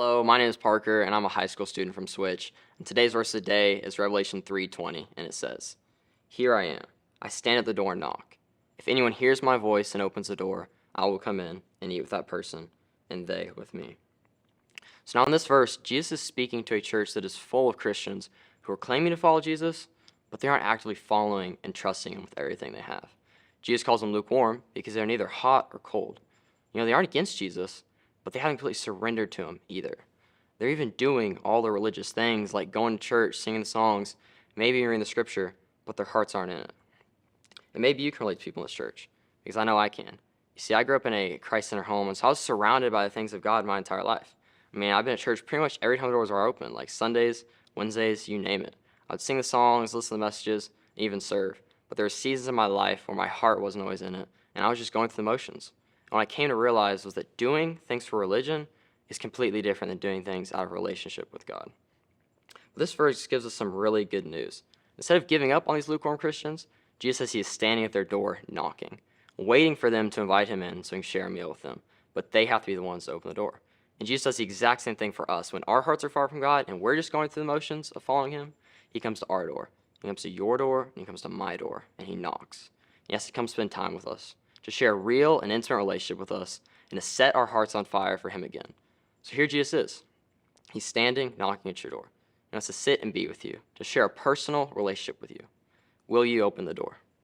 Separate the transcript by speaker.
Speaker 1: Hello, my name is Parker, and I'm a high school student from Switch. And today's verse of the day is Revelation 3:20, and it says, "Here I am. I stand at the door and knock. If anyone hears my voice and opens the door, I will come in and eat with that person, and they with me." So now in this verse, Jesus is speaking to a church that is full of Christians who are claiming to follow Jesus, but they aren't actively following and trusting him with everything they have. Jesus calls them lukewarm because they're neither hot or cold. They aren't against Jesus, but they haven't completely surrendered to him either. They're even doing all the religious things like going to church, singing the songs, maybe reading the scripture, but their hearts aren't in it. And maybe you can relate to people in this church, because I know I can. You see, I grew up in a Christ-centered home, and so I was surrounded by the things of God my entire life. I've been at church pretty much every time the doors were open, like Sundays, Wednesdays, you name it. I would sing the songs, listen to the messages, and even serve. But there were seasons in my life where my heart wasn't always in it, and I was just going through the motions. And what I came to realize was that doing things for religion is completely different than doing things out of a relationship with God. But this verse gives us some really good news. Instead of giving up on these lukewarm Christians, Jesus says he is standing at their door knocking, waiting for them to invite him in so he can share a meal with them. But they have to be the ones to open the door. And Jesus does the exact same thing for us. When our hearts are far from God and we're just going through the motions of following him, he comes to our door. He comes to your door, and he comes to my door, and he knocks. Yes, he comes to spend time with us, to share a real and intimate relationship with us, and to set our hearts on fire for him again. So here Jesus is. He's standing, knocking at your door. He wants to sit and be with you, to share a personal relationship with you. Will you open the door?